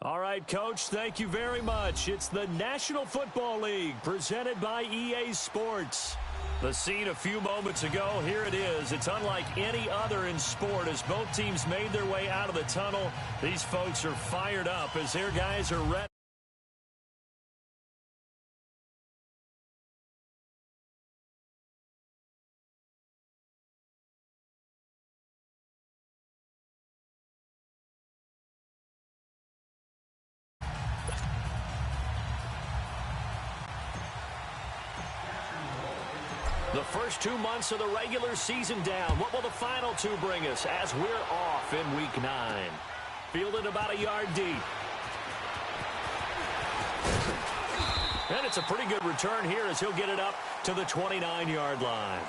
All right, Coach, thank you very much. It's the National Football League presented by EA Sports. The scene a few moments ago, here it is. It's unlike any other in sport as both teams made their way out of the tunnel. These folks are fired up as their guys are ready. The first 2 months of the regular season down. What will the final two bring us as we're off in Week 9? Fielded about a yard deep. And it's a pretty good return here as he'll get it up to the 29-yard line.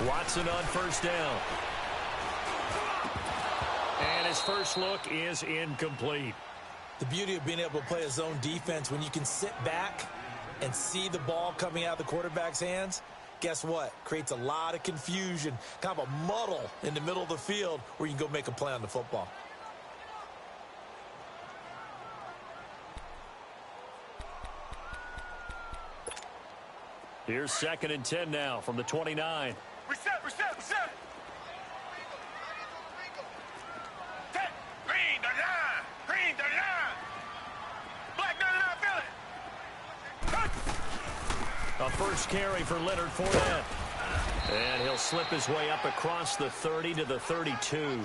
Watson on first down. And his first look is incomplete. The beauty of being able to play a zone defense when you can sit back and see the ball coming out of the quarterback's hands, guess what? Creates a lot of confusion, kind of a muddle in the middle of the field where you can go make a play on the football. Here's 2nd and 10 now from the 29. Reset. Green the line. Black 99, fill it. A first carry for Leonard Fournette. And he'll slip his way up across the 30 to the 32.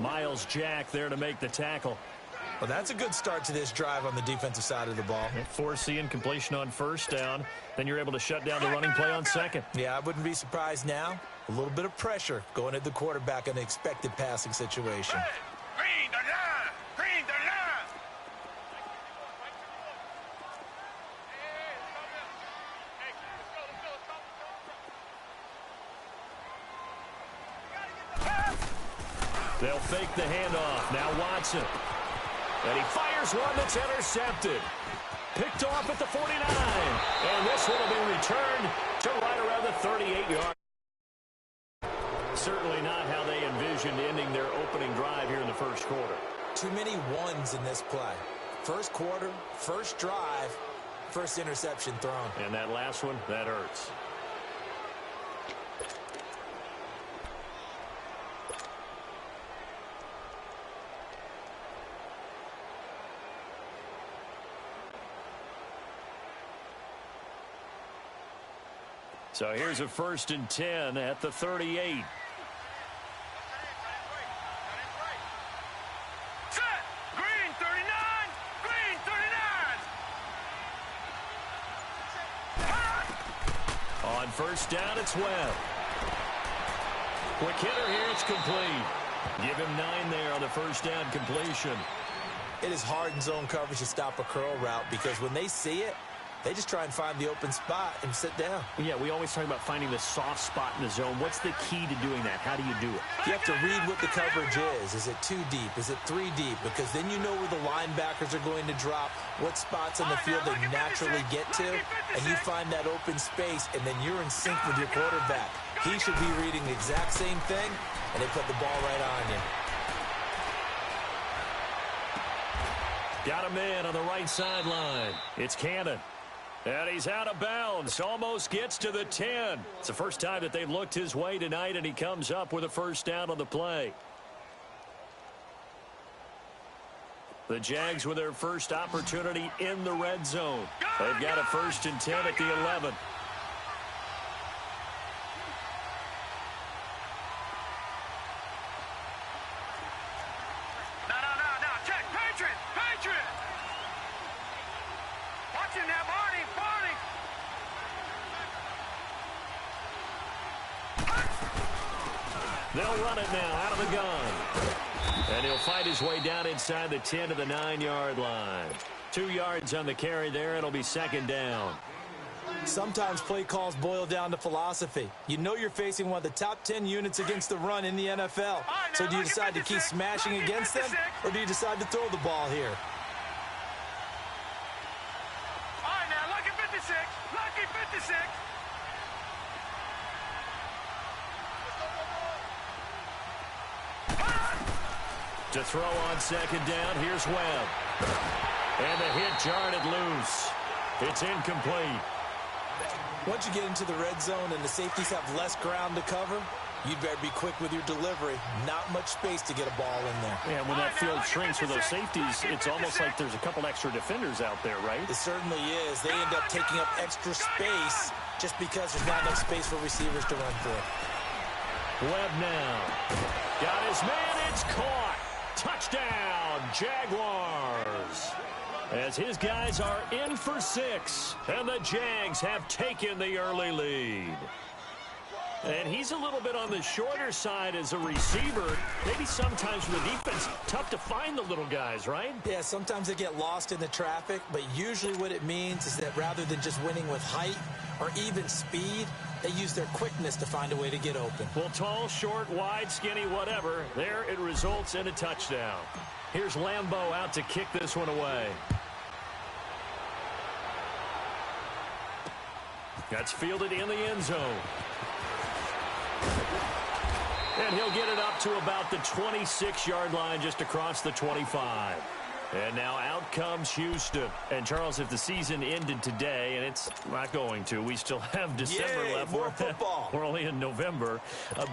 Miles Jack there to make the tackle. Well, that's a good start to this drive on the defensive side of the ball. Force the incompletion on first down. Then you're able to shut down the running play on second. Yeah, I wouldn't be surprised now. A little bit of pressure going at the quarterback in an expected passing situation. Green the line. They'll fake the handoff. Now Watson. And he fires one that's intercepted. Picked off at the 49. And this one will be returned to right around the 38-yard. Certainly not how they envisioned ending their opening drive here in the first quarter. Too many ones in this play. First quarter, first drive, first interception thrown. And that last one, that hurts. So here's a 1st and 10 at the 38. Set. Green 39. On first down, it's Webb. Quick hitter here, it's complete. Give him 9 there on the first down completion. It is hard in zone coverage to stop a curl route because when they see it, they just try and find the open spot and sit down. Yeah, we always talk about finding the soft spot in the zone. What's the key to doing that? How do you do it? You have to read what the coverage is. Is it 2 deep? Is it 3 deep? Because then you know where the linebackers are going to drop, what spots on the field they naturally get to, and you find that open space, and then you're in sync with your quarterback. He should be reading the exact same thing, and they put the ball right on you. Got a man on the right sideline. It's Cannon. And he's out of bounds. Almost gets to the 10. It's the first time that they've looked his way tonight, and he comes up with a first down on the play. The Jags with their first opportunity in the red zone. They've got a 1st and 10 at the 11. Check. Patriot. Watching that, Barney. They'll run it now out of the gun. And he'll fight his way down inside the 10 to the 9-yard line. 2 yards on the carry there. It'll be second down. Sometimes play calls boil down to philosophy. You know you're facing one of the top 10 units against the run in the NFL. So do you decide to keep smashing against them, or do you decide to throw the ball here? All right, now, lucky 56. Lucky 56. To throw on second down, here's Webb. And the hit jarred it loose. It's incomplete. Once you get into the red zone and the safeties have less ground to cover, you'd better be quick with your delivery. Not much space to get a ball in there. Yeah, when that field shrinks for those safeties, it's almost like there's a couple extra defenders out there, right? It certainly is. They end up taking up extra space just because there's not enough space for receivers to run through. Webb now. Got his man. It's caught. Touchdown, Jaguars. As his guys are in for 6, and the Jags have taken the early lead. And he's a little bit on the shorter side as a receiver. Maybe sometimes for the defense, tough to find the little guys, right? Yeah, sometimes they get lost in the traffic, but usually what it means is that rather than just winning with height or even speed, they use their quickness to find a way to get open. Well, tall, short, wide, skinny, whatever, there it results in a touchdown. Here's Lambeau out to kick this one away. That's fielded in the end zone. And he'll get it up to about the 26-yard line, just across the 25. And now out comes Houston. And, Charles, if the season ended today, and it's not going to, we still have December left. More football. We're only in November.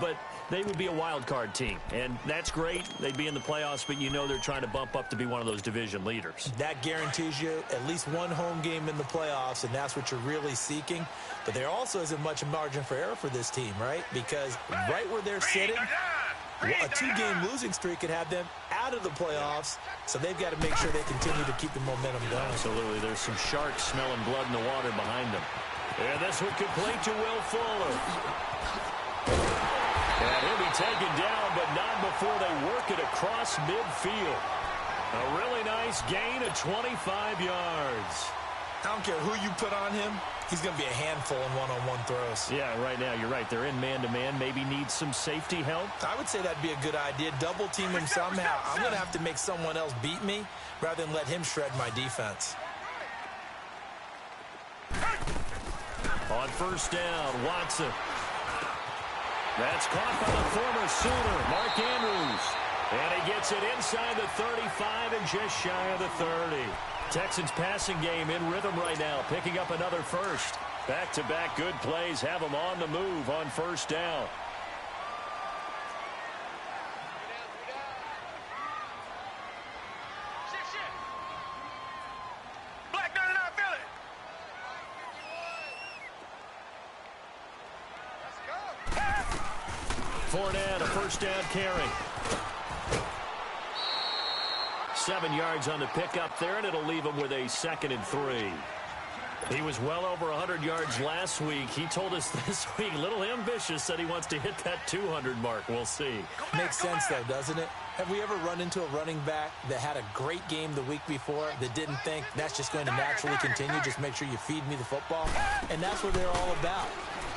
But they would be a wild card team. And that's great. They'd be in the playoffs, but you know they're trying to bump up to be one of those division leaders. That guarantees you at least one home game in the playoffs, and that's what you're really seeking. But there also isn't much margin for error for this team, right? Because right where they're sitting, a 2-game losing streak could have them out of the playoffs, so they've got to make sure they continue to keep the momentum going. Absolutely. There's some sharks smelling blood in the water behind them. And this one complete to Will Fuller. And he'll be taken down, but not before they work it across midfield. A really nice gain of 25 yards. I don't care who you put on him. He's going to be a handful in one-on-one throws. Yeah, right now, you're right. They're in man-to-man. Maybe need some safety help. I would say that'd be a good idea. Double team him somehow. I'm going to have to make someone else beat me rather than let him shred my defense. On first down, Watson. That's caught by the former Sooner, Mark Andrews. And he gets it inside the 35 and just shy of the 30. Texans passing game in rhythm right now, picking up another first. Back-to-back good plays have them on the move on first down. Black 99 Philly. Fournette, a first down carry. 7 yards on the pickup there, and it'll leave him with a 2nd and 3. He was well over 100 yards last week. He told us this week, a little ambitious, said he wants to hit that 200 mark. We'll see. Makes sense, though, doesn't it? Have we ever run into a running back that had a great game the week before that didn't think that's just going to naturally continue? Just make sure you feed me the football. And that's what they're all about.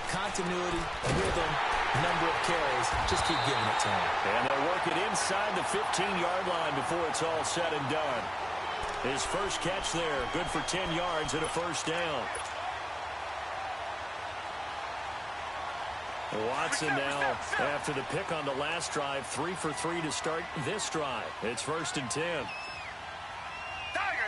Continuity, rhythm, number of carries. Just keep giving it to him. And they'll work it inside the 15-yard line before it's all said and done. His first catch there, good for 10 yards and a first down. Watson now, after the pick on the last drive, 3 for 3 to start this drive. It's 1st and 10. Tiger.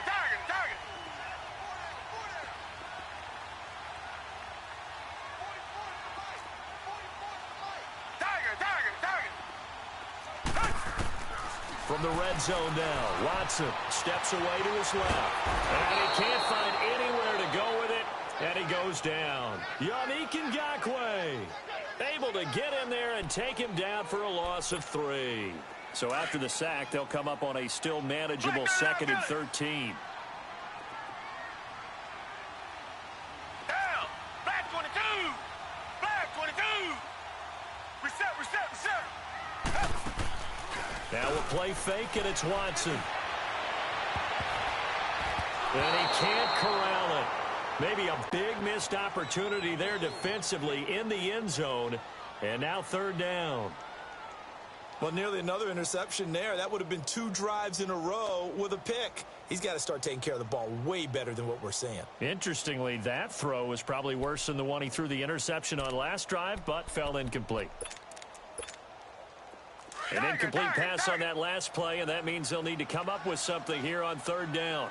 From the red zone now, Watson steps away to his left. And he can't find anywhere to go with it, and he goes down. Yannick Ngakoue able to get in there and take him down for a loss of 3. So after the sack, they'll come up on a still manageable 2nd and 13. Down. Black 22. Black 22. Reset. Now we'll play fake, and it's Watson. And he can't corral it. Maybe a big missed opportunity there defensively in the end zone. And now third down. Well, nearly another interception there. That would have been 2 drives in a row with a pick. He's got to start taking care of the ball way better than what we're seeing. Interestingly, that throw was probably worse than the one he threw the interception on last drive, but fell incomplete. An incomplete pass on that last play, and that means they'll need to come up with something here on third down.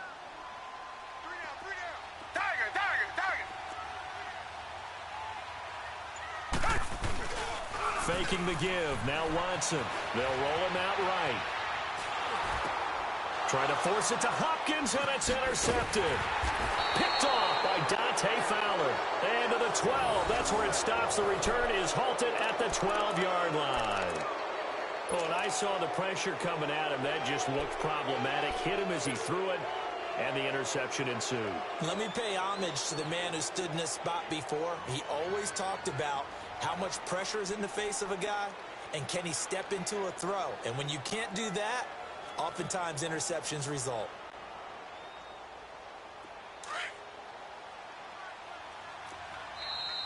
Faking the give. Now Watson. They'll roll him out right. Trying to force it to Hopkins, and it's intercepted. Picked off by Dante Fowler. And to the 12. That's where it stops. The return is halted at the 12-yard line. Oh, and I saw the pressure coming at him. That just looked problematic. Hit him as he threw it, and the interception ensued. Let me pay homage to the man who stood in this spot before. He always talked about how much pressure is in the face of a guy, and can he step into a throw? And when you can't do that, oftentimes interceptions result.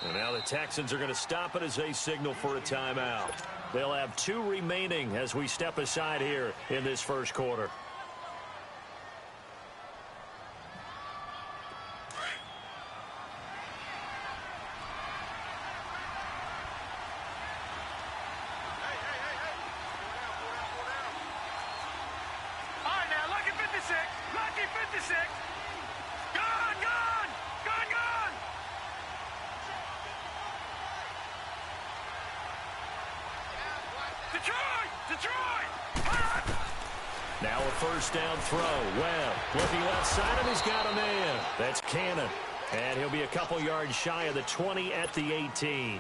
And now the Texans are going to stop it as they signal for a timeout. They'll have 2 remaining as we step aside here in this first quarter. Now a first down throw. Webb looking left side, and he's got a man. That's Cannon. And he'll be a couple yards shy of the 20 at the 18.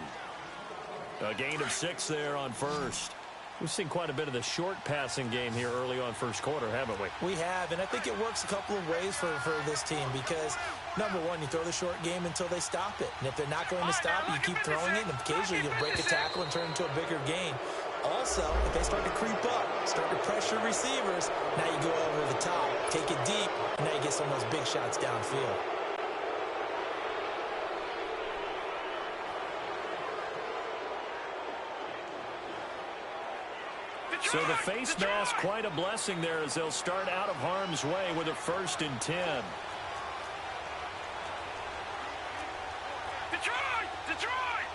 A gain of 6 there on first. We've seen quite a bit of the short passing game here early on first quarter, haven't we? We have, and I think it works a couple of ways for this team because, number one, you throw the short game until they stop it. And if they're not going to stop it, you keep throwing it, and occasionally you'll break a tackle and turn it into a bigger gain. Also, if they start to creep up, start to pressure receivers, now you go over the top, take it deep, and now you get some of those big shots downfield. So the face mask, quite a blessing there as they'll start out of harm's way with a 1st and 10. Detroit! Detroit!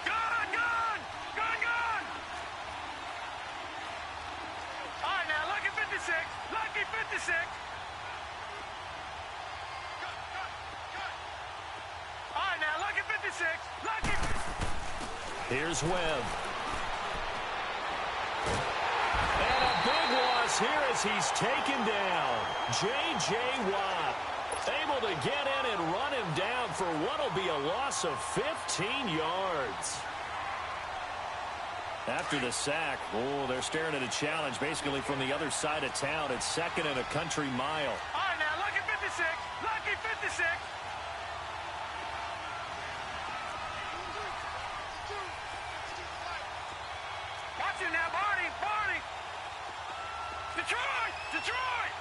Gun! Gun! Gun! Gun! All right, now, lucky 56. Lucky 56. All right, now, lucky 56. Lucky. Here's Webb. And a big loss here as he's taken down. J.J. Watt able to get in and run him down for what will be a loss of 15 yards. After the sack, they're staring at a challenge basically from the other side of town. It's 2nd and a country mile. All right, now, lucky 56. Lucky 56. Watch it now, Barney. Barney. Detroit. Detroit.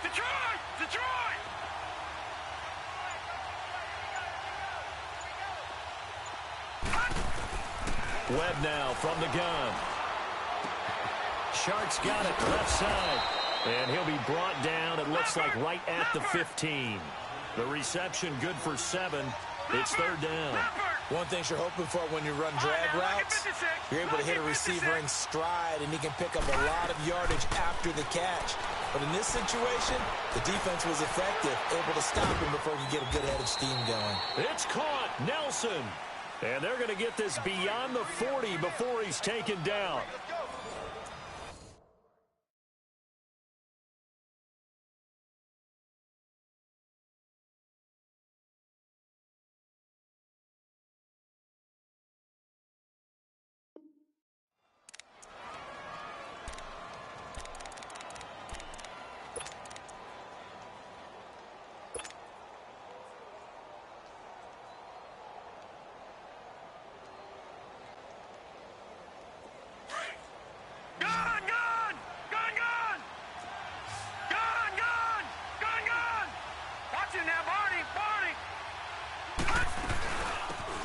Detroit. Detroit. Webb now from the gun. Sharks got it left side. And he'll be brought down, it looks like, right at the 15. The reception good for 7. It's 3rd down. One thing you're hoping for when you run drag routes, you're able to hit a receiver in stride, and he can pick up a lot of yardage after the catch. But in this situation, the defense was effective, able to stop him before he could get a good head of steam going. It's caught. Nelson. And they're going to get this beyond the 40 before he's taken down.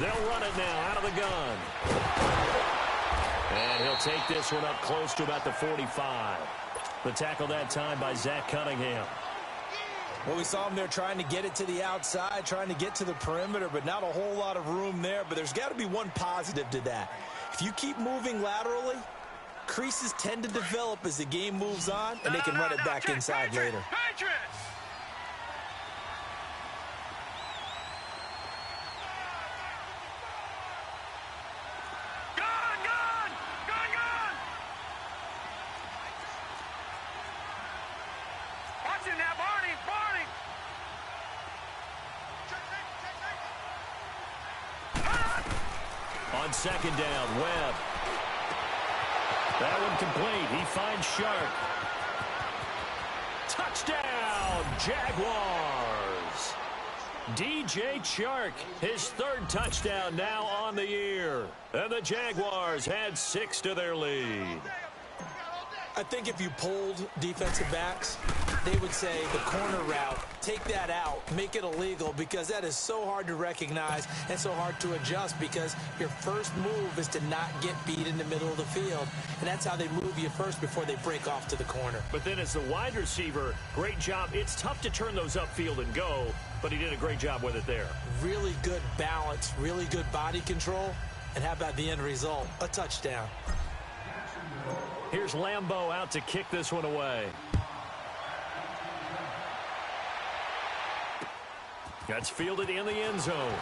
They'll run it now out of the gun. And he'll take this one up close to about the 45. The tackle that time by Zach Cunningham. Well, we saw him there trying to get it to the outside, trying to get to the perimeter, but not a whole lot of room there. But there's got to be one positive to that. If you keep moving laterally, creases tend to develop as the game moves on, and they can run it back inside later. On second down, Webb. That one complete. He finds Shark. Touchdown, Jaguars. DJ Chark, his third touchdown now on the year. And the Jaguars had 6 to their lead. I think if you polled defensive backs, they would say the corner route, take that out, make it illegal, because that is so hard to recognize and so hard to adjust, because your first move is to not get beat in the middle of the field. And that's how they move you first before they break off to the corner. But then as the wide receiver, great job. It's tough to turn those upfield and go, but he did a great job with it there. Really good balance, really good body control. And how about the end result? A touchdown. Here's Lambeau out to kick this one away. That's fielded in the end zone.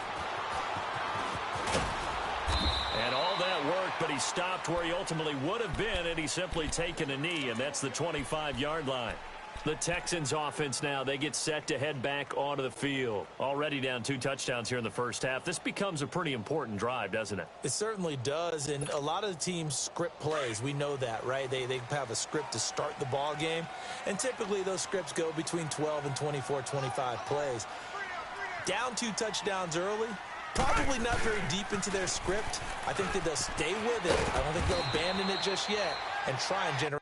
And all that worked, but he stopped where he ultimately would have been, and he's simply taken a knee, and that's the 25-yard line. The Texans offense now, they get set to head back onto the field. Already down 2 touchdowns here in the first half. This becomes a pretty important drive, doesn't it? It certainly does, and a lot of the teams script plays. We know that, right? They have a script to start the ball game, and typically those scripts go between 12 and 24, 25 plays. Down 2 touchdowns early, probably not very deep into their script. I think that they'll stay with it. I don't think they'll abandon it just yet and try and generate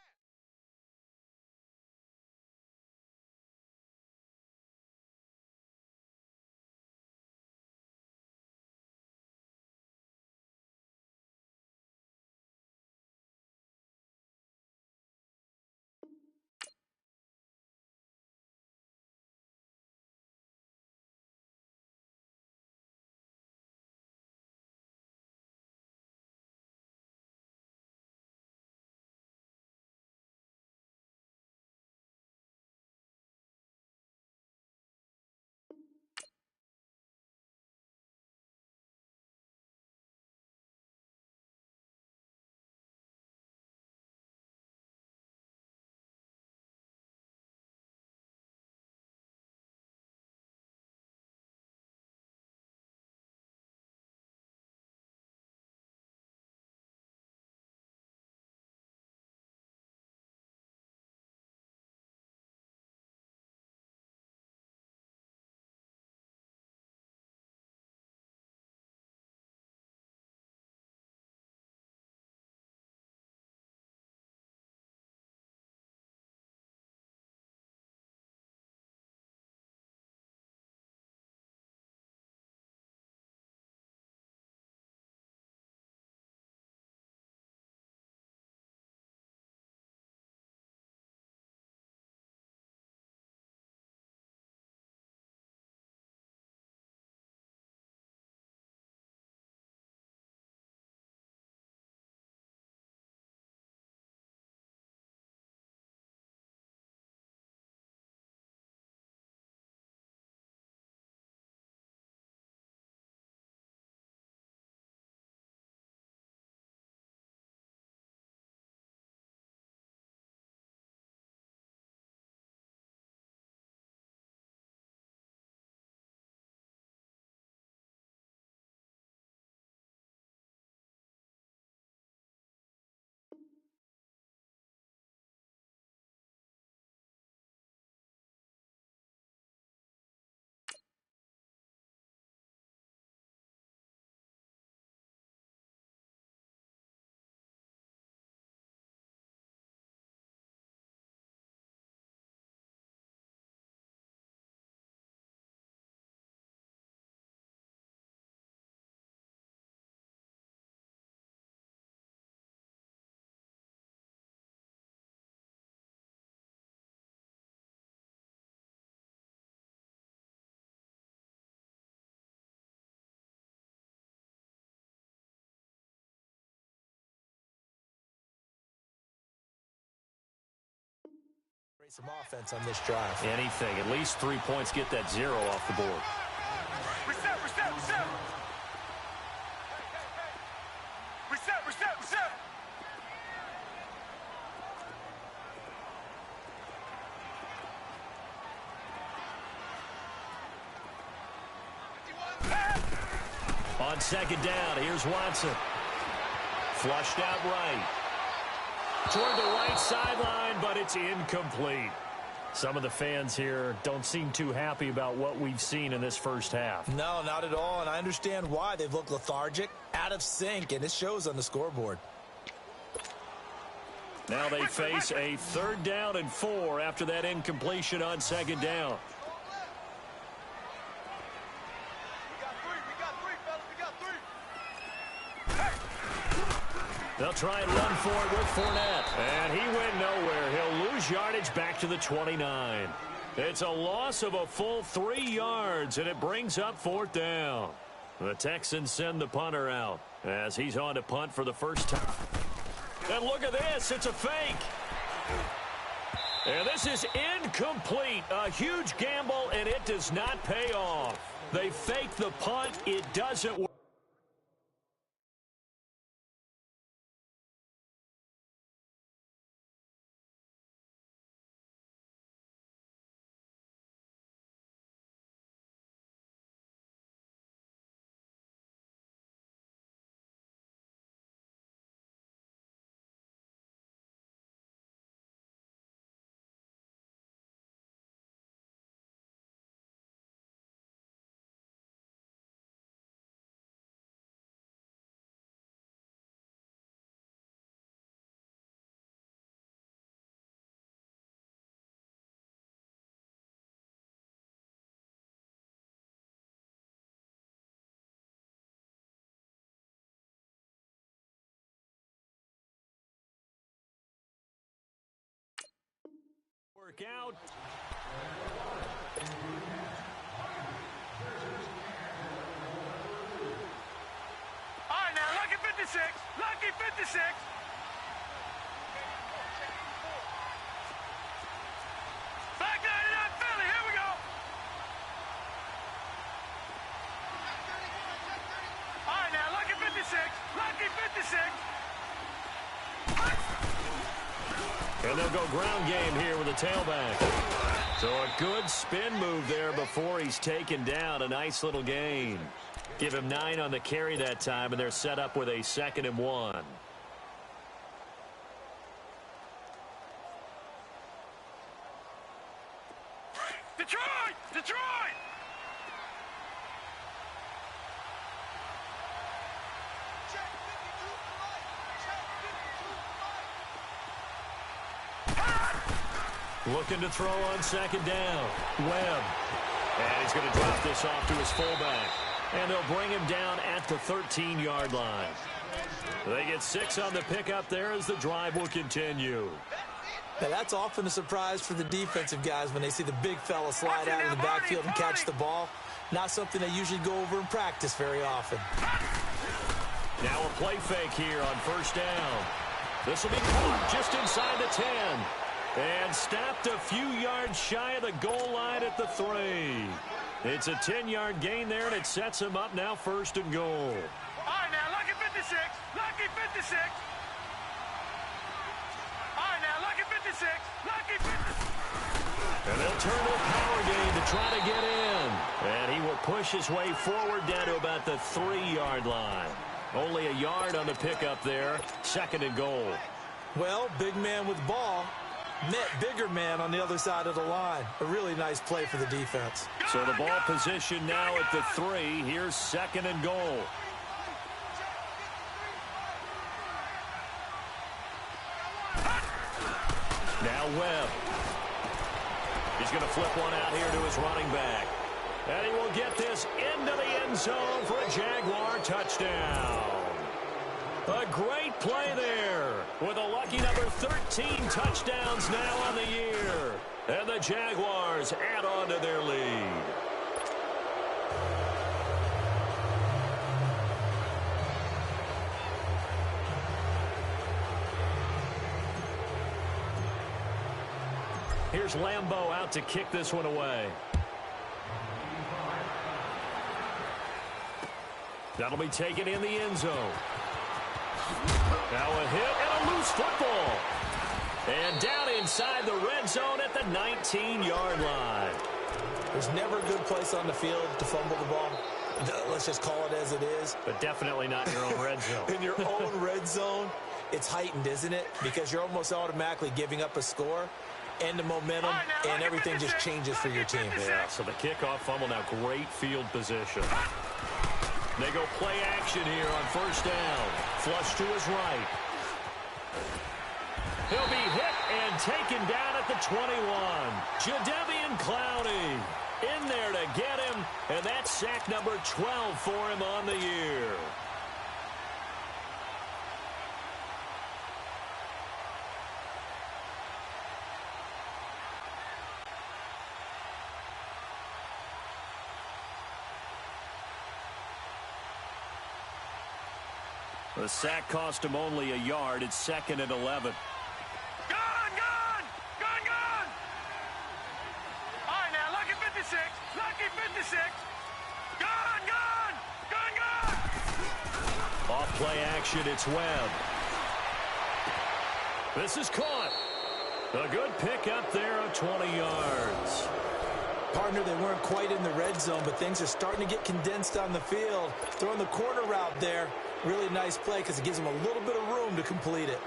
Some offense on this drive. Anything. At least 3 points, get that 0 off the board. Reset. On second down, here's Watson. Flushed out right. Toward the right sideline, but it's incomplete. Some of the fans here don't seem too happy about what we've seen in this first half. No, not at all, and I understand why. They've looked lethargic, out of sync, and it shows on the scoreboard. Now they face a 3rd down and 4 after that incompletion on second down. They'll try and run for it with Fournette. And he went nowhere. He'll lose yardage back to the 29. It's a loss of a full 3 yards, and it brings up 4th down. The Texans send the punter out as he's on to punt for the first time. And look at this. It's a fake. And this is incomplete. A huge gamble, and it does not pay off. They fake the punt. It doesn't work. Work out. All right, now, lucky 56. Lucky 56. Back 99 Philly. Here we go. All right, now, lucky 56. Lucky 56. And they'll go ground game here with a tailback. So a good spin move there before he's taken down. A nice little gain. Give him 9 on the carry that time, and they're set up with a 2nd and 1. Detroit! Detroit! Looking to throw on second down. Webb. And he's going to drop this off to his fullback. And they'll bring him down at the 13-yard line. They get 6 on the pickup there as the drive will continue. Now, that's often a surprise for the defensive guys when they see the big fella slide out of the backfield and catch the ball. Not something they usually go over in practice very often. Now a play fake here on first down. This will be caught just inside the 10. And stopped a few yards shy of the goal line at the 3. It's a 10-yard gain there, and it sets him up now 1st and goal. All right, now, lucky 56. Lucky 56. All right, now, lucky 56. Lucky 56. And they'll turn to a power game to try to get in. And he will push his way forward down to about the 3-yard line. Only a yard on the pickup there. 2nd and goal. Well, big man with ball. Net bigger man on the other side of the line. A really nice play for the defense. So the ball position now at the 3. Here's 2nd and goal. Now Webb. He's going to flip one out here to his running back. And he will get this into the end zone for a Jaguar touchdown. A great play there with a lucky number 13 touchdowns now on the year. And the Jaguars add on to their lead. Here's Lambeau out to kick this one away. That'll be taken in the end zone. Now a hit and a loose football. And down inside the red zone at the 19-yard line. There's never a good place on the field to fumble the ball. Let's just call it as it is. But definitely not in your own red zone. In your own red zone, it's heightened, isn't it? Because you're almost automatically giving up a score and the momentum, and everything just changes for your team. Yeah, so the kickoff fumble, now great field position. They go play action here on first down. Flush to his right. He'll be hit and taken down at the 21. Jadeveon Clowney in there to get him, and that's sack number 12 for him on the year. The sack cost him only a yard. It's 2nd and 11. Off play action, it's Webb. This is caught. A good pickup there of 20 yards. Partner, they weren't quite in the red zone, but things are starting to get condensed on the field. Throwing the corner route there. Really nice play because it gives them a little bit of room to complete it.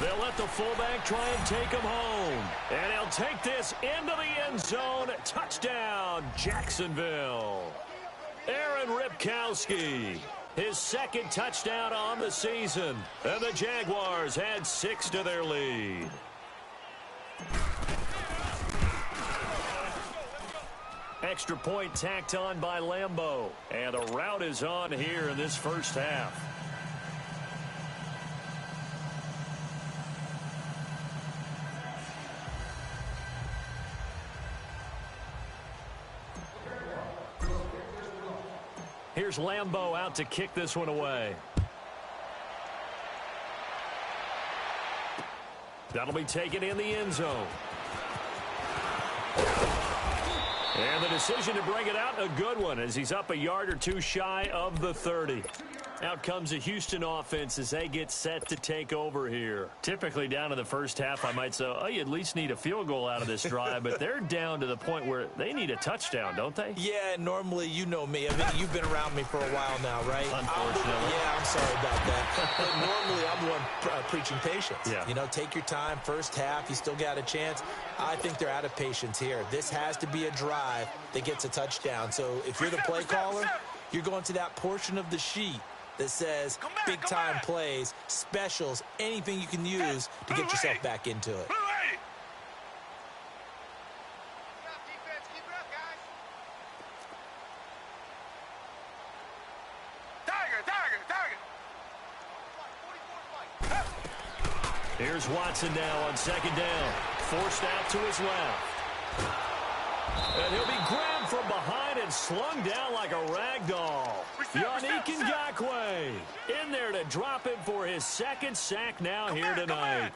They'll let the fullback try and take him home. And he'll take this into the end zone. Touchdown, Jacksonville. Aaron Ripkowski, his 2nd touchdown on the season. And the Jaguars add 6 to their lead. Extra point tacked on by Lambeau. And the route is on here in this first half. Here's Lambeau out to kick this one away. That'll be taken in the end zone. And the decision to bring it out, a good one, as he's up a yard or two shy of the 30. Out comes the Houston offense as they get set to take over here. Typically down in the first half, I might say, oh, you at least need a field goal out of this drive, but they're down to the point where they need a touchdown, don't they? Yeah, normally, you know me. I mean, you've been around me for a while now, right? Unfortunately. I'm sorry about that. But normally, I'm the one preaching patience. Yeah. You know, take your time. First half, you still got a chance. I think they're out of patience here. This has to be a drive that gets a touchdown. So if you're the play caller, you're going to that portion of the sheet that says big-time plays, specials, anything you can use to get yourself back into it. Here's Watson now on 2nd down. Forced out to his left. And he'll be grabbed from behind and slung down like a rag doll. Yannick Ngakoue in there to drop him for his 2nd sack now here tonight.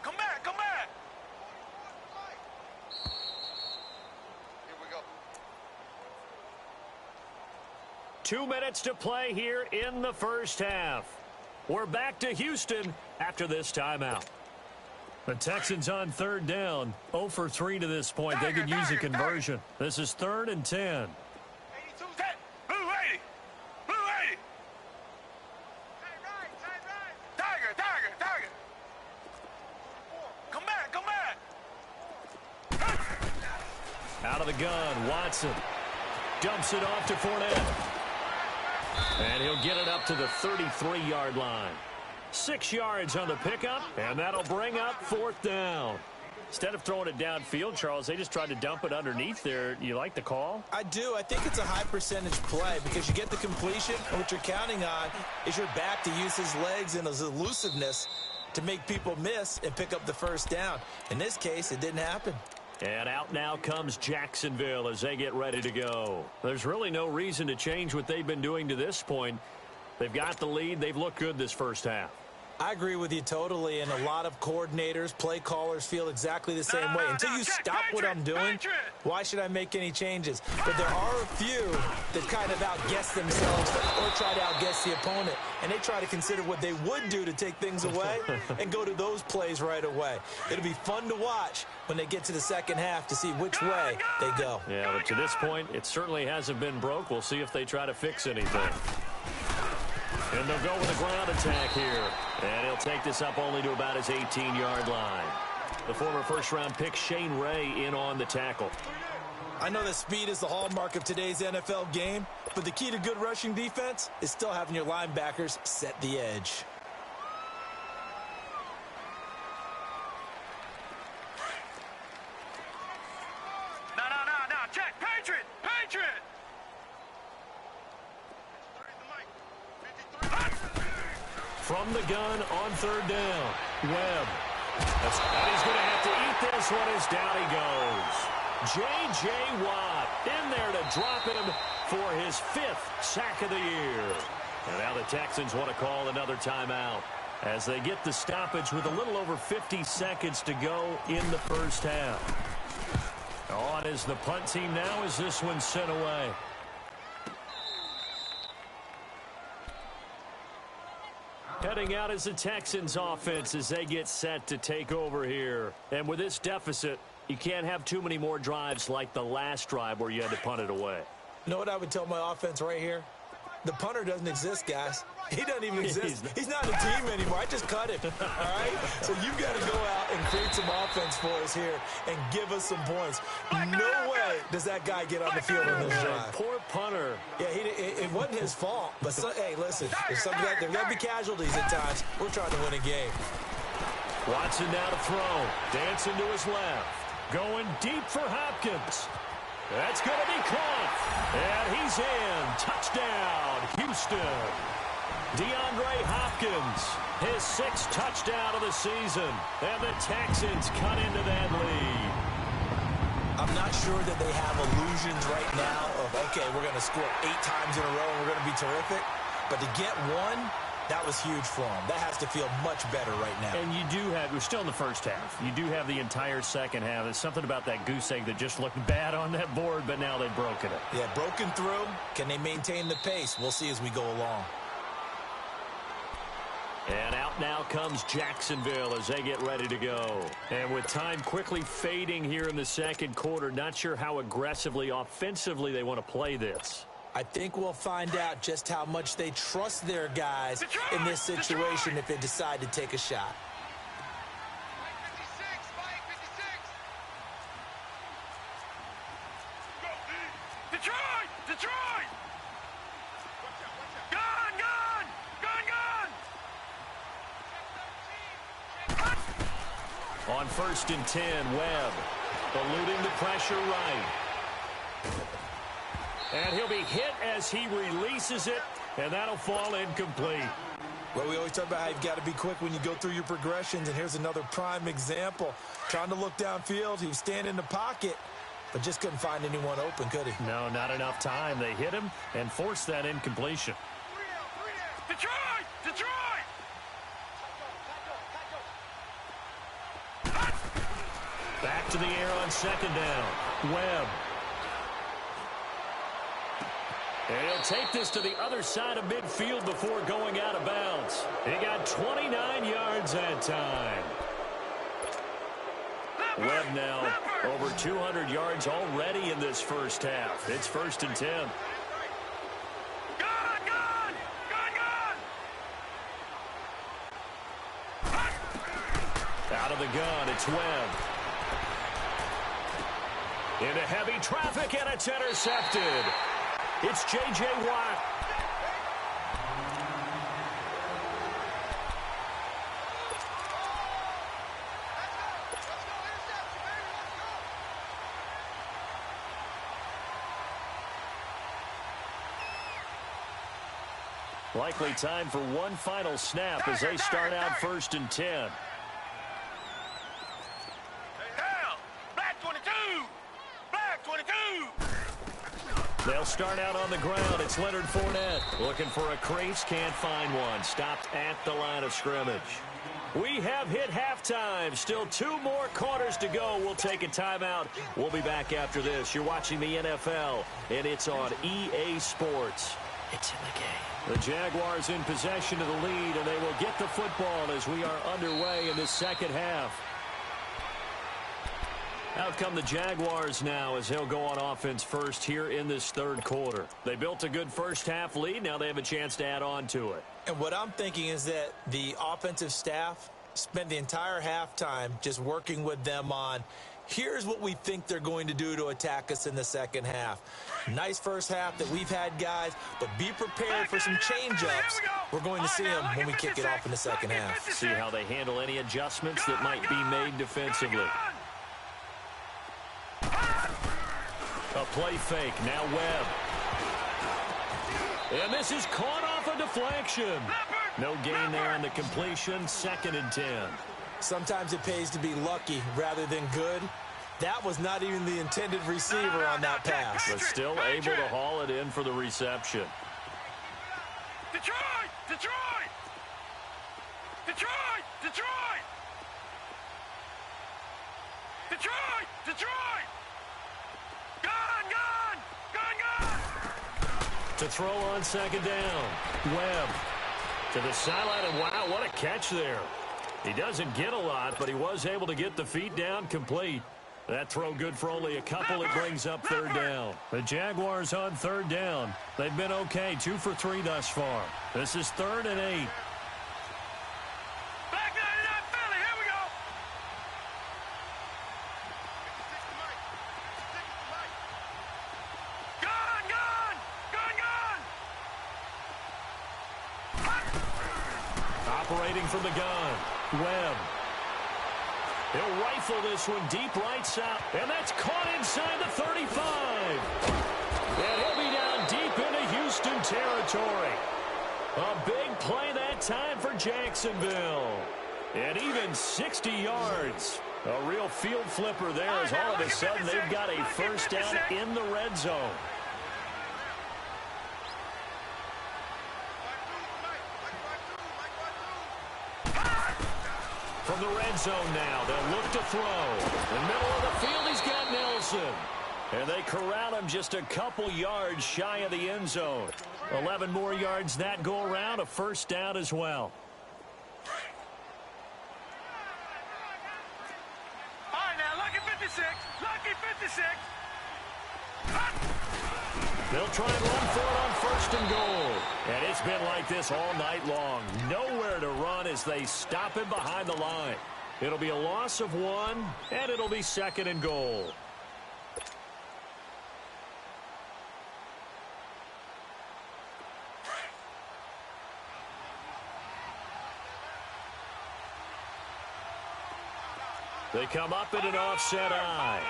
Come back. 2 minutes to play here in the first half. We're back to Houston after this timeout. The Texans on 3rd down. 0 for 3 to this point. They could use a conversion. This is 3rd and 10. 82 set. Blue 80. Blue 80. Tiger. Come back. Out of the gun, Watson dumps it off to Fournette. And he'll get it up to the 33-yard line. 6 yards on the pickup, and that'll bring up 4th down. Instead of throwing it downfield, Charles, they just tried to dump it underneath there. You like the call? I do. I think it's a high percentage play because you get the completion, and what you're counting on is your back to use his legs and his elusiveness to make people miss and pick up the first down. In this case, it didn't happen. And out now comes Jacksonville as they get ready to go. There's really no reason to change what they've been doing to this point. They've got the lead. They've looked good this first half. I agree with you totally, and a lot of coordinators, play callers feel exactly the same way. Until you stop what I'm doing, why should I make any changes? But there are a few that kind of outguess themselves or try to outguess the opponent, and they try to consider what they would do to take things away and go to those plays right away. It'll be fun to watch when they get to the second half to see which way they go. Yeah, but to this point, it certainly hasn't been broke. We'll see if they try to fix anything. And they'll go with a ground attack here. And he'll take this up only to about his 18-yard line. The former first-round pick, Shane Ray, in on the tackle. I know that speed is the hallmark of today's NFL game, but the key to good rushing defense is still having your linebackers set the edge. No. Check. Patriot. From the gun on third down, Webb. And he's going to have to eat this one as down he goes. J.J. Watt in there to drop him for his 5th sack of the year. And now the Texans want to call another timeout as they get the stoppage with a little over 50 seconds to go in the first half. On is the punt team now as this one's sent away. Heading out is the Texans offense as they get set to take over here. And with this deficit, you can't have too many more drives like the last drive where you had to punt it away. You know what I would tell my offense right here? The punter doesn't exist, guys. He doesn't even exist. He's not a team anymore. I just cut him, all right? So you've got to go out and create some offense for us here and give us some points. No way does that guy get on the field in this drive. Poor punter. Yeah, it wasn't his fault. But, hey, listen, there's got to be casualties at times. We're trying to win a game. Watson now to throw. Dancing to his left. Going deep for Hopkins. That's going to be caught. And he's in. Touchdown, Houston. DeAndre Hopkins, his 6th touchdown of the season. And the Texans cut into that lead. I'm not sure that they have illusions right now of, okay, we're going to score 8 times in a row and we're going to be terrific. But to get one, that was huge for them. That has to feel much better right now. And you do have, we're still in the first half. You do have the entire second half. There's something about that goose egg that just looked bad on that board, but now they've broken it. Yeah, broken through. Can they maintain the pace? We'll see as we go along. And out now comes Jacksonville as they get ready to go. And with time quickly fading here in the second quarter, not sure how aggressively, offensively they want to play this. I think we'll find out just how much they trust their guys in this situation if they decide to take a shot. Detroit! Gun! On 1st and 10, Webb eluding the pressure right. And he'll be hit as he releases it, and that'll fall incomplete. Well, we always talk about how you've got to be quick when you go through your progressions, and here's another prime example. Trying to look downfield, he was standing in the pocket, but just couldn't find anyone open, could he? No, not enough time. They hit him and forced that incompletion. Detroit! Back to the air on 2nd down. Webb. And he'll take this to the other side of midfield before going out of bounds. He got 29 yards that time. Webb now over 200 yards already in this first half. It's 1st and 10. Gun! Out of the gun, it's Webb. Into heavy traffic, and it's intercepted. It's J.J. Watt. Likely time for one final snap as they start out 1st and 10. Black 22! Black 22! They'll start out on the ground. It's Leonard Fournette looking for a crease. Can't find one. Stopped at the line of scrimmage. We have hit halftime. Still 2 more quarters to go. We'll take a timeout. We'll be back after this. You're watching the NFL, and it's on EA Sports. It's in the game. The Jaguars in possession of the lead, and they will get the football as we are underway in this second half. Out come the Jaguars now as they'll go on offense first here in this 3rd quarter. They built a good first-half lead. Now they have a chance to add on to it. And what I'm thinking is that the offensive staff spent the entire halftime just working with them on, here's what we think they're going to do to attack us in the second half. Nice first half that we've had, guys, but be prepared for some change-ups. We're going to see them when we kick it off in the second half. See how they handle any adjustments that might be made defensively. A play fake, now Webb. And this is caught off a deflection. No gain there on the completion, 2nd and 10. Sometimes it pays to be lucky rather than good. That was not even the intended receiver on that pass. But still able to haul it in for the reception. Detroit! Detroit! Detroit! Detroit! Detroit! Detroit! Gone! Gone! Gone! Gone! To throw on 2nd down. Webb to the sideline, and wow, what a catch there. He doesn't get a lot, but he was able to get the feet down complete. That throw good for only a couple. It brings up 3rd down. The Jaguars on 3rd down. They've been okay, 2 for 3 thus far. This is 3rd and 8. Black 99 Philly, here we go. Gone! Gone! Gone! Gone! Operating from the gun. Webb. He'll rifle this one deep right side. And that's caught inside the 35. And he'll be down deep into Houston territory. A big play that time for Jacksonville. And even 60 yards. A real field flipper there as all of a sudden they've got a first down in the red zone. From the red zone now, they'll look to throw. In the middle of the field, he's got Nelson. And they corral him just a couple yards shy of the end zone. 11 more yards that go around, a first down as well. All right, now, lucky 56. Lucky 56. They'll try and run for it on 1st and goal. And it's been like this all night long. Nowhere to run as they stop him behind the line. It'll be a loss of 1, and it'll be 2nd and goal. They come up in an offset eye.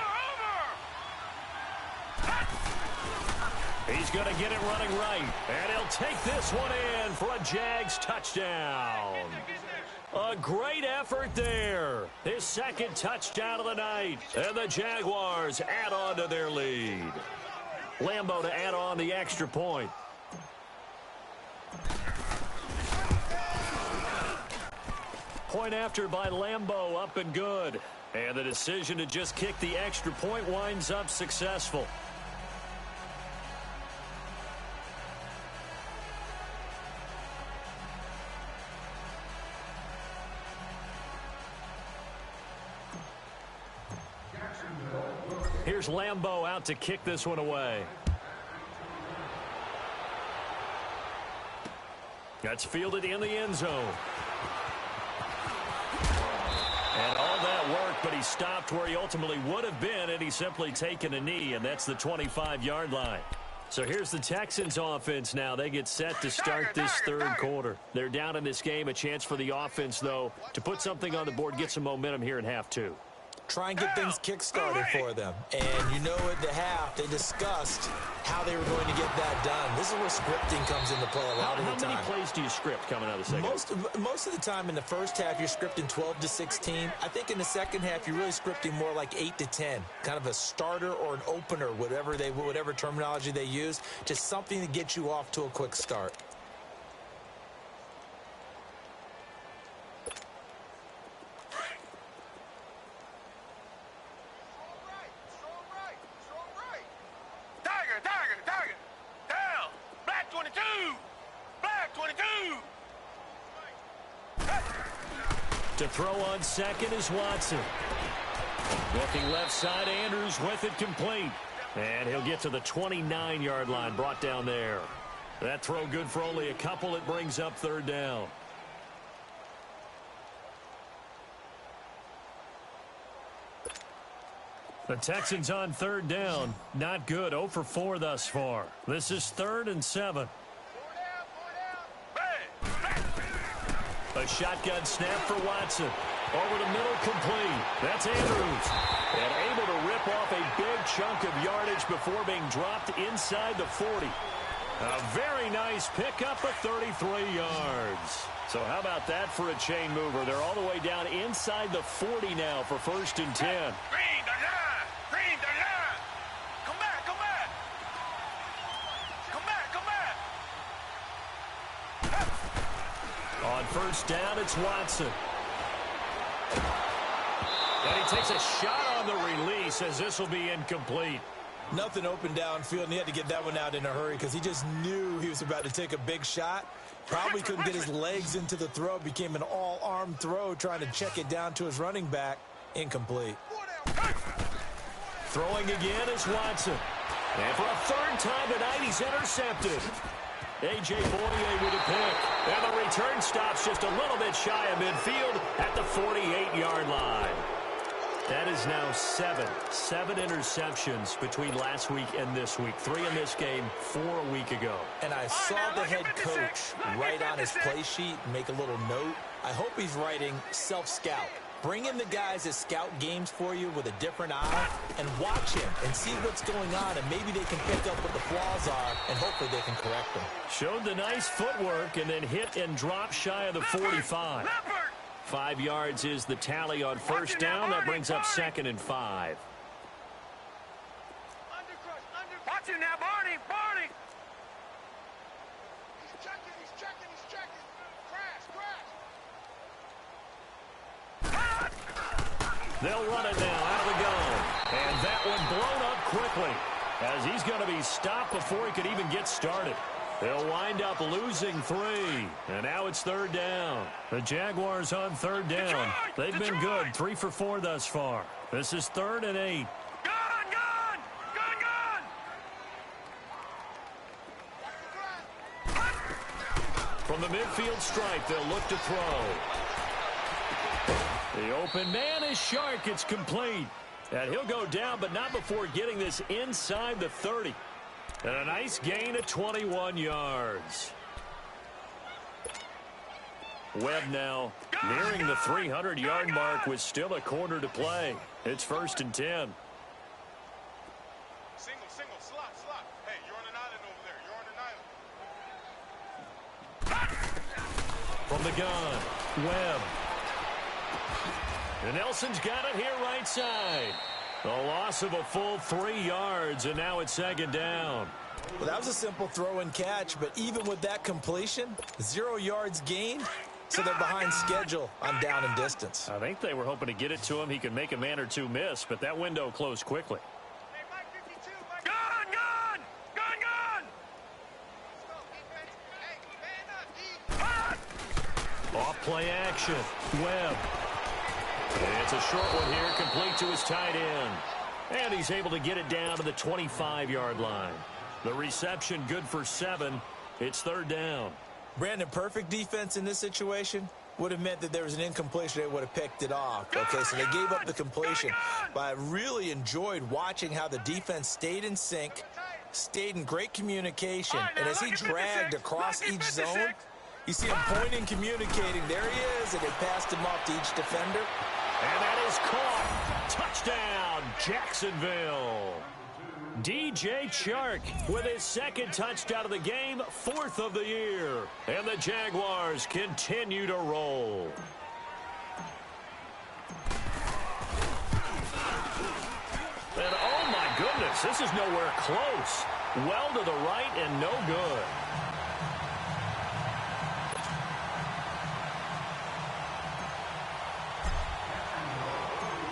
He's going to get it running right. And he'll take this one in for a Jags touchdown. A great effort there. His 2nd touchdown of the night. And the Jaguars add on to their lead. Lambeau to add on the extra point. Point after by Lambeau, up and good. And the decision to just kick the extra point winds up successful. Here's Lambeau out to kick this one away. That's fielded in the end zone. And all that work, but he stopped where he ultimately would have been, and he's simply taken a knee, and that's the 25-yard line. So here's the Texans offense now. They get set to start this 3rd quarter. They're down in this game. A chance for the offense, though, to put something on the board, get some momentum here in half 2. try and get things kick-started for them. And you know at the half, they discussed how they were going to get that done. This is where scripting comes into play a lot of the time. How many plays do you script coming out of the second? Most of the time in the first half, you're scripting 12 to 16. I think in the second half, you're really scripting more like 8 to 10. Kind of a starter or an opener, whatever terminology they use. Just something to get you off to a quick start. To throw on second is Watson. Looking left side, Andrews with it complete. And he'll get to the 29-yard line, brought down there. That throw good for only a couple. It brings up third down. The Texans on third down. Not good. 0 for 4 thus far. This is 3rd and 7. A shotgun snap for Watson. Over the middle, complete. That's Andrews. And able to rip off a big chunk of yardage before being dropped inside the 40. A very nice pickup of 33 yards. So how about that for a chain mover? They're all the way down inside the 40 now for 1st and 10. Green, the line! Green, the line! Come back, come back! Come back, come back! On 1st down, it's Watson. And he takes a shot on the release as this will be incomplete. Nothing open downfield, and he had to get that one out in a hurry because he just knew he was about to take a big shot. Probably couldn't get his legs into the throw. Became an all-arm throw, trying to check it down to his running back. Incomplete. Throwing again is Watson. And for a 3rd time tonight, he's intercepted. A.J. Boyer with a pick. And the return stops just a little bit shy of midfield at the 48-yard line. That is now 7 interceptions between last week and this week. 3 in this game, 4 a week ago. And I saw the head coach write on his play sheet and make a little note. I hope he's writing self-scout. Bring in the guys that scout games for you with a different eye and watch him and see what's going on, and maybe they can pick up what the flaws are, and hopefully they can correct them. Showed the nice footwork and then hit and drop shy of the 45. 5 yards is the tally on 1st down. That brings up 2nd and 5. Watch him now, Barney, Barney! He's checking, he's checking, he's checking. Crash, crash! They'll run it now out of the gun. And that one blown up quickly as he's going to be stopped before he could even get started. They'll wind up losing 3. And now it's 3rd down. The Jaguars on 3rd down. They've been good. 3 for 4 thus far. This is 3rd and 8. Gun, gun! Gun, gun! From the midfield stripe, they'll look to throw. The open man is Shark. It's complete. And he'll go down, but not before getting this inside the 30. And a nice gain of 21 yards. Webb now nearing the 300-yard mark with still a quarter to play. It's 1st and 10. Single, slot. Hey, you're on an island over there. You're on an island. From the gun, Webb. And Nelson's got it here right side. A loss of a full 3 yards, and now it's 2nd down. Well, that was a simple throw and catch, but even with that completion, 0 yards gained, so they're behind schedule on down and distance. I think they were hoping to get it to him. He could make a man or two miss, but that window closed quickly. Hey, Mike 52, Mike. Gun! Hey, man up, Off play action. Webb. And it's a short one here, complete to his tight end. And he's able to get it down to the 25-yard line. The reception good for 7. It's 3rd down. Brandon, perfect defense in this situation would have meant that there was an incompletion. They would have picked it off. Okay, so they gave up the completion. But I really enjoyed watching how the defense stayed in sync, stayed in great communication. And as he dragged across each zone, you see him pointing, communicating. There he is, and they passed him off to each defender. And that is caught. Touchdown, Jacksonville. DJ Chark with his second touchdown of the game, 4th of the year. And the Jaguars continue to roll. And oh my goodness, this is nowhere close. Well to the right and no good.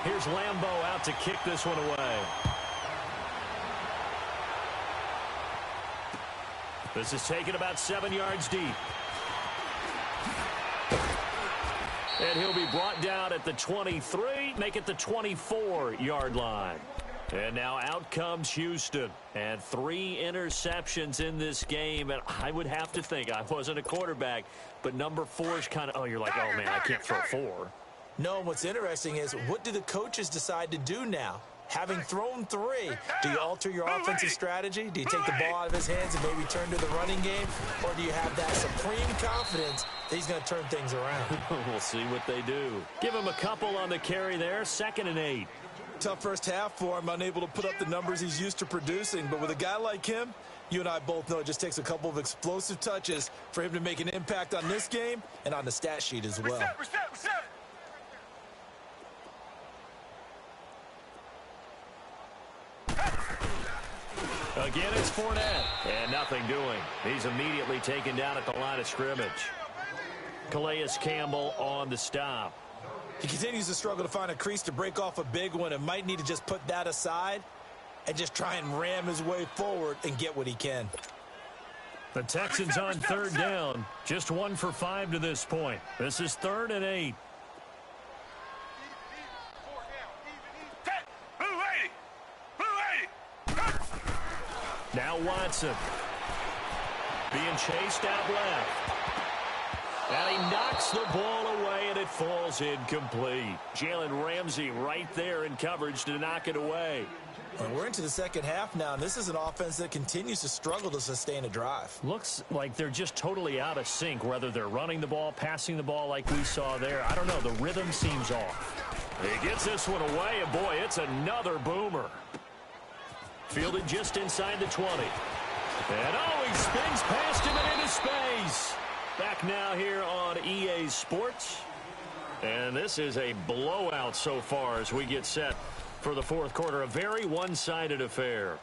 Here's Lambeau out to kick this one away. This is taken about 7 yards deep. And he'll be brought down at the 23, make it the 24-yard line. And now out comes Houston. And 3 interceptions in this game. And I would have to think, I wasn't a quarterback, but number 4 is kind of, oh, you're like, oh, man, I can't throw 4. No, what's interesting is, what do the coaches decide to do now? Having thrown 3, do you alter your offensive strategy? Do you take the ball out of his hands and maybe turn to the running game? Or do you have that supreme confidence that he's going to turn things around? We'll see what they do. Give him a couple on the carry there, 2nd and 8. Tough first half for him, unable to put up the numbers he's used to producing. But with a guy like him, you and I both know it just takes a couple of explosive touches for him to make an impact on this game and on the stat sheet as well. Reset. Again, it's Fournette. And nothing doing. He's immediately taken down at the line of scrimmage. Calais Campbell on the stop. He continues to struggle to find a crease to break off a big one and might need to just put that aside and just try and ram his way forward and get what he can. The Texans on 3rd down. Just 1 for 5 to this point. This is 3rd and 8. Now Watson. Being chased out left. And he knocks the ball away, and it falls incomplete. Jalen Ramsey right there in coverage to knock it away. And we're into the second half now, and this is an offense that continues to struggle to sustain a drive. Looks like they're just totally out of sync, whether they're running the ball, passing the ball like we saw there. I don't know. The rhythm seems off. He gets this one away, and boy, it's another boomer. Fielded just inside the 20. And oh, he spins past him and into space. Back now here on EA Sports. And this is a blowout so far as we get set for the 4th quarter. A very one-sided affair.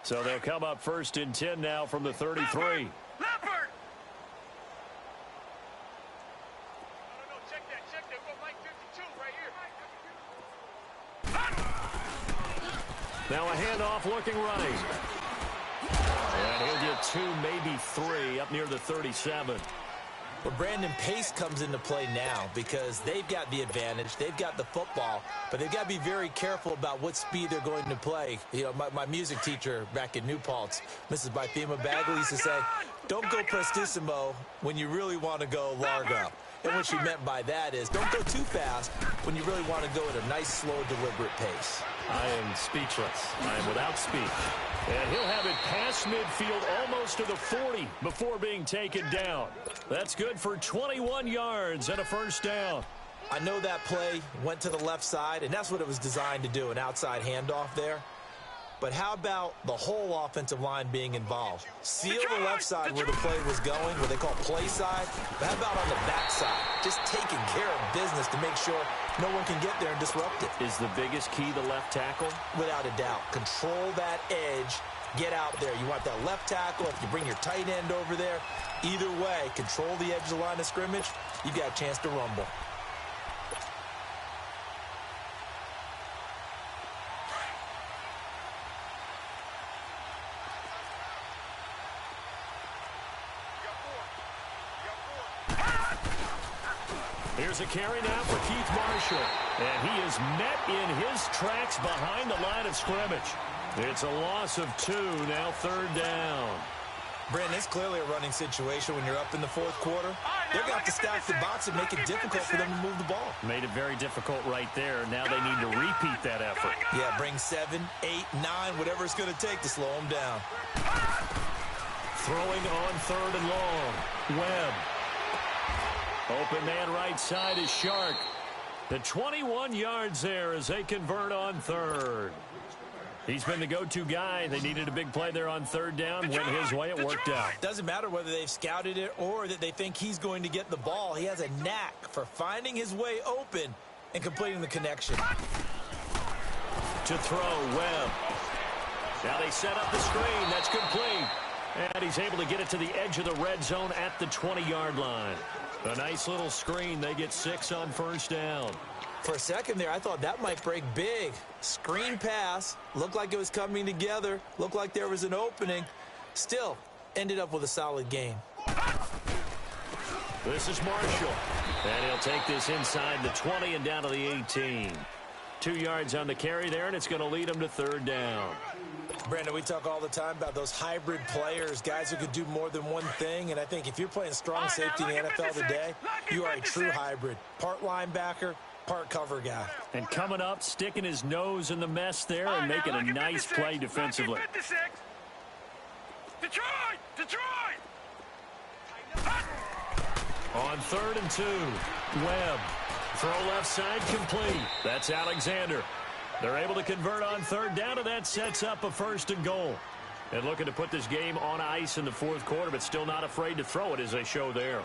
So they'll come up 1st and 10 now from the 33. Leopard! Now a handoff looking right. And he'll get 2, maybe 3 up near the 37. But Brandon, pace comes into play now because they've got the advantage. They've got the football, but they've got to be very careful about what speed they're going to play. You know, my music teacher back in New Paltz, Mrs. Bythema Bagley, used to say, don't go prestissimo when you really want to go largo. And what she meant by that is don't go too fast when you really want to go at a nice, slow, deliberate pace. I am speechless. I am without speech. And he'll have it past midfield almost to the 40 before being taken down. That's good for 21 yards and a 1st down. I know that play went to the left side, and that's what it was designed to do, an outside handoff there. But how about the whole offensive line being involved? Seal the left side where the play was going, what they call play side. But how about on the back side? Just taking care of business to make sure no one can get there and disrupt it. Is the biggest key the left tackle? Without a doubt. Control that edge. Get out there. You want that left tackle. If you bring your tight end over there, either way, control the edge of the line of scrimmage, you've got a chance to rumble. Here's a carry now for Keith Marshall. And he is met in his tracks behind the line of scrimmage. It's a loss of 2, now 3rd down. Brandon, it's clearly a running situation when you're up in the 4th quarter. they're going to have to stack the box and make it difficult for them to move the ball. Made it very difficult right there. Now they need to repeat that effort. Yeah, bring 7, 8, 9, whatever it's going to take to slow them down. Throwing on third and long. Webb. Open man right side is Shark. The 21 yards there as they convert on third. He's been the go-to guy. They needed a big play there on third down. Went his way. It worked out. Doesn't matter whether they've scouted it or that they think he's going to get the ball. He has a knack for finding his way open and completing the connection. To throw, Webb. Now they set up the screen. That's complete. And he's able to get it to the edge of the red zone at the 20-yard line. A nice little screen. They get 6 on first down. For a second there, I thought that might break big. Screen pass. Looked like it was coming together. Looked like there was an opening. Still, ended up with a solid game. This is Marshall. And he'll take this inside the 20 and down to the 18. 2 yards on the carry there, and it's going to lead him to third down. Brandon, we talk all the time about those hybrid players, guys who could do more than one thing. And I think if you're playing strong safety in the NFL today, you are a true hybrid. Part linebacker, part cover guy. And coming up, sticking his nose in the mess there and making a nice play defensively. Detroit! On 3rd and 2, Webb. Throw left side complete. That's Alexander. They're able to convert on third down, and that sets up a 1st and goal. And looking to put this game on ice in the 4th quarter, but still not afraid to throw it as they show there.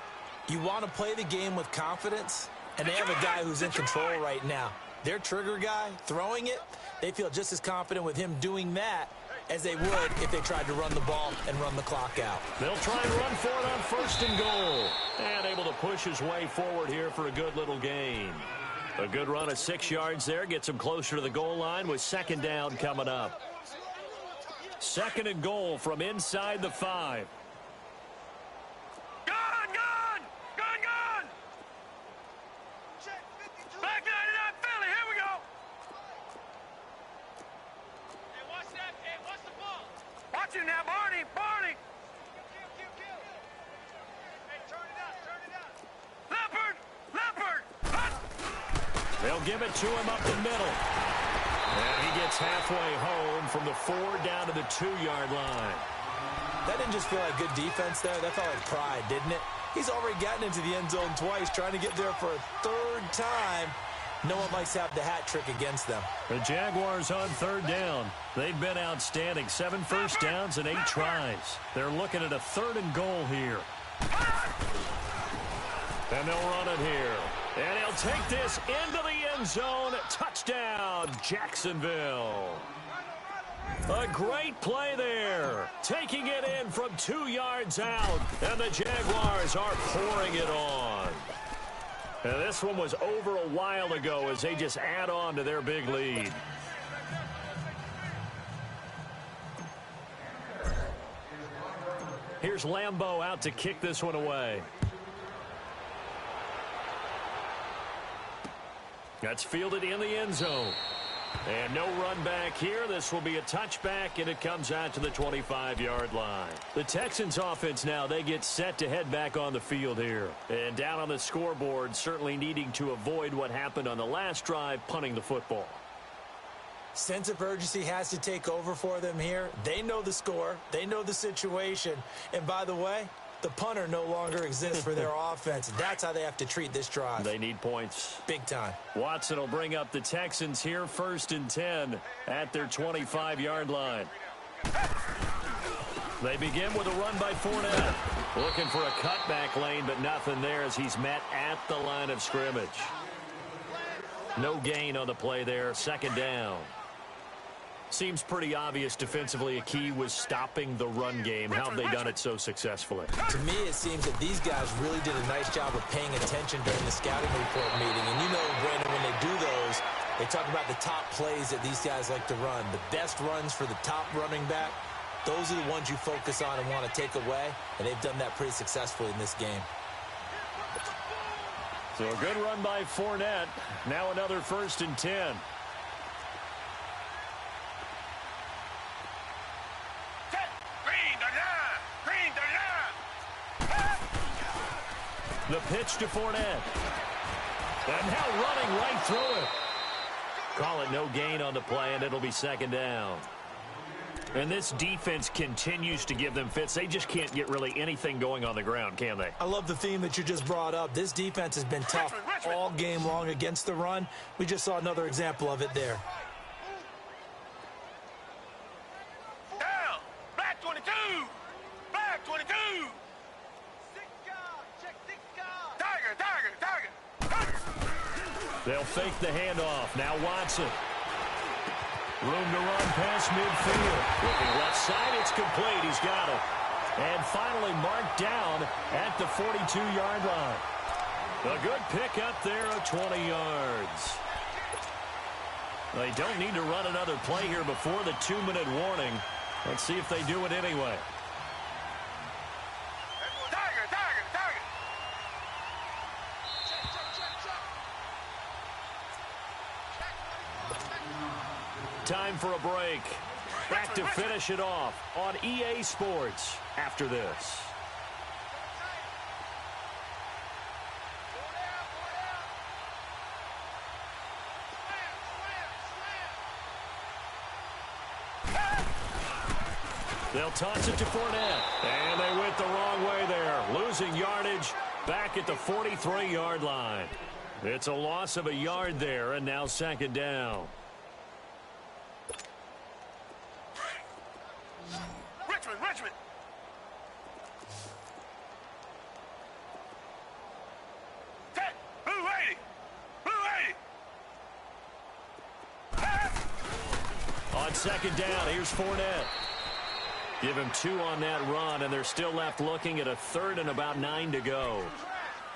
You want to play the game with confidence, and they have a guy who's in control right now. Their trigger guy, throwing it, they feel just as confident with him doing that as they would if they tried to run the ball and run the clock out. They'll try and run for it on 1st and goal. And able to push his way forward here for a good little gain. A good run of 6 yards there. Gets him closer to the goal line with 2nd down coming up. 2nd and goal from inside the 5. Gone! Back 99 Philly, here we go! Hey, watch that. Hey, watch the ball. Watch it now, Barney. Hey, turn it up. Leopard! They'll give it to him up the middle. And he gets halfway home from the 4 down to the 2-yard line. That didn't just feel like good defense there. That felt like pride, didn't it? He's already gotten into the end zone twice, trying to get there for a 3rd time. No one likes to have the hat trick against them. The Jaguars on 3rd down. They've been outstanding. 7 first downs and 8 tries. They're looking at a 3rd and goal here. And they'll run it here. And he'll take this into the end zone. Touchdown, Jacksonville. A great play there. Taking it in from 2 yards out. And the Jaguars are pouring it on. And this one was over a while ago as they just add on to their big lead. Here's Lambeau out to kick this one away. That's fielded in the end zone. And no run back here. This will be a touchback, and it comes out to the 25-yard line. The Texans offense now, they get set to head back on the field here. And down on the scoreboard, certainly needing to avoid what happened on the last drive, punting the football. Sense of urgency has to take over for them here. They know the score. They know the situation. And by the way, the punter no longer exists for their offense. That's how they have to treat this drive. They need points. Big time. Watson will bring up the Texans here, 1st and 10 at their 25-yard line. They begin with a run by Fournette. Looking for a cutback lane, but nothing there as he's met at the line of scrimmage. No gain on the play there, 2nd down. Seems pretty obvious defensively a key was stopping the run game. How have they done it so successfully? To me, it seems that these guys really did a nice job of paying attention during the scouting report meeting. And you know, Brandon, when they do those, they talk about the top plays that these guys like to run. The best runs for the top running back, those are the ones you focus on and want to take away. And they've done that pretty successfully in this game. So a good run by Fournette. Now another 1st and 10. The pitch to Fournette. And now running right through it. Call it no gain on the play, and it'll be second down. And this defense continues to give them fits. They just can't get really anything going on the ground, can they? I love the theme that you just brought up. This defense has been tough all game long against the run. We just saw another example of it there. Down. Black 22. Black 22. Tiger. They'll fake the handoff. Now Watson. Room to run past midfield. Looking left side, it's complete. He's got it. And finally marked down at the 42-yard line. A good pick up there of 20 yards. They don't need to run another play here before the 2-minute warning. Let's see if they do it anyway. Time for a break. Back to finish it off on EA Sports after this. They'll toss it to Fournette. And they went the wrong way there. Losing yardage back at the 43-yard line. It's a loss of a yard there, and now second down. Richmond. Blue 80. On second down, here's Fournette. Give him 2 on that run, and they're still left looking at a third and about 9 to go.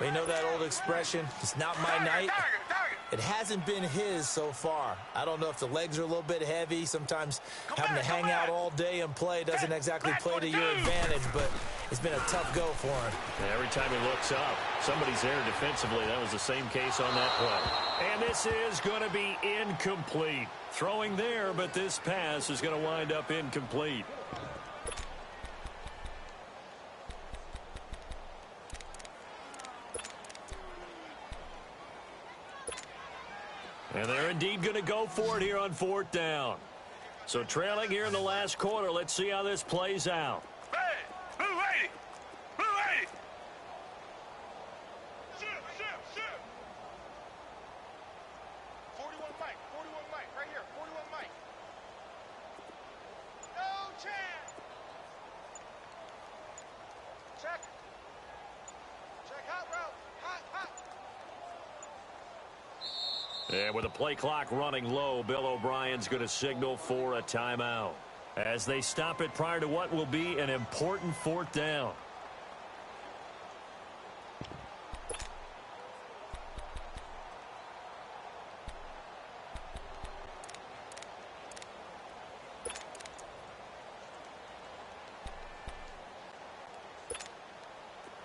We know that old expression, it's not my night. It hasn't been his so far. I don't know if the legs are a little bit heavy. Sometimes having to hang out all day and play doesn't exactly play to your advantage, but it's been a tough go for him. And every time he looks up, somebody's there defensively. That was the same case on that play. And this is going to be incomplete. Throwing there, but this pass is going to wind up incomplete. And they're indeed going to go for it here on fourth down. So trailing here in the last quarter. Let's see how this plays out. Hey, Blue 80. Blue 80. Shoot. 41 Mike, right here, 41 Mike. No chance. Check hot route. Hot. And with the play clock running low, Bill O'Brien's going to signal for a timeout as they stop it prior to what will be an important fourth down.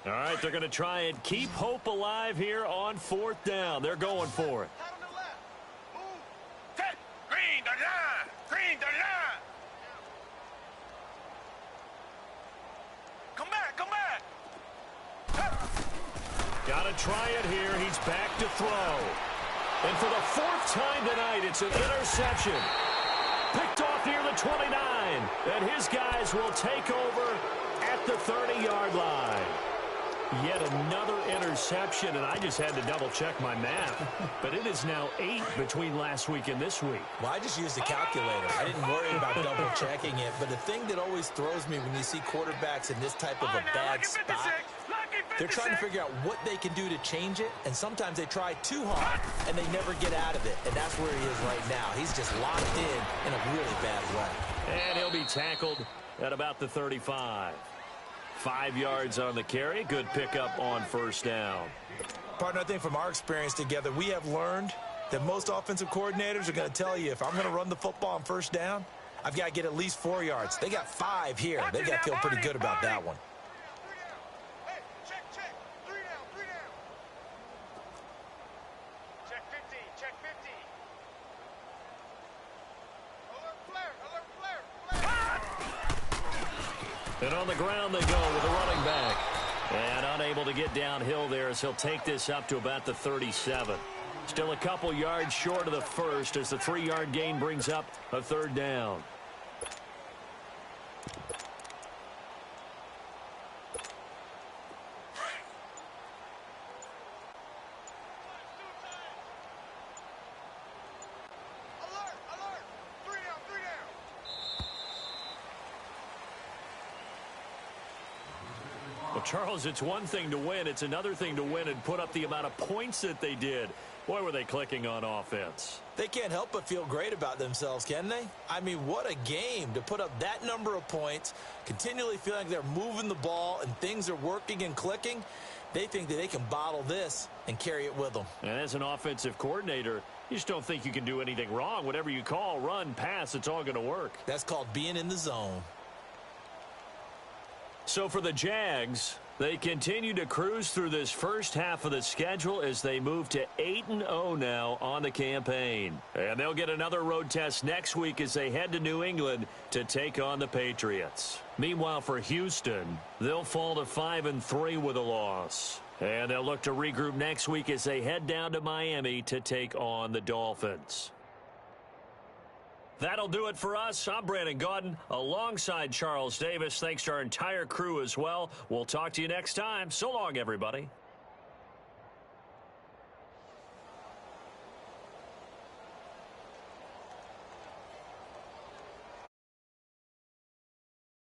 All right, they're going to try and keep hope alive here on fourth down. They're going for it. Green, the line. Come back. Got to try it here. He's back to throw. And for the fourth time tonight, it's an interception. Picked off near the 29. And his guys will take over at the 30-yard line. Yet another interception, and I just had to double-check my math. But it is now 8 between last week and this week. Well, I just used a calculator. I didn't worry about double-checking it. But the thing that always throws me when you see quarterbacks in this type of a bad spot, they're trying to figure out what they can do to change it, and sometimes they try too hard, and they never get out of it. And that's where he is right now. He's just locked in a really bad way. And he'll be tackled at about the 35. 5 yards on the carry. Good pickup on first down. Partner, I think from our experience together, we have learned that most offensive coordinators are going to tell you, if I'm going to run the football on first down, I've got to get at least 4 yards. They got 5 here. They got to feel pretty good about that one. Hey, check. 3 down. Check 50. Alert flare. And on the ground they go with the running back. And unable to get downhill there as he'll take this up to about the 37. Still a couple yards short of the first as the 3-yard gain brings up a third down. Well, Charles, it's one thing to win. It's another thing to win and put up the amount of points that they did. Boy, were they clicking on offense. They can't help but feel great about themselves, can they? I mean, what a game to put up that number of points, continually feeling like they're moving the ball and things are working and clicking. They think that they can bottle this and carry it with them. And as an offensive coordinator, you just don't think you can do anything wrong. Whatever you call, run, pass, it's all going to work. That's called being in the zone. So for the Jags, they continue to cruise through this first half of the schedule as they move to 8-0 now on the campaign. And they'll get another road test next week as they head to New England to take on the Patriots. Meanwhile, for Houston, they'll fall to 5-3 with a loss. And they'll look to regroup next week as they head down to Miami to take on the Dolphins. That'll do it for us. I'm Brandon Gaudin alongside Charles Davis. Thanks to our entire crew as well. We'll talk to you next time. So long, everybody.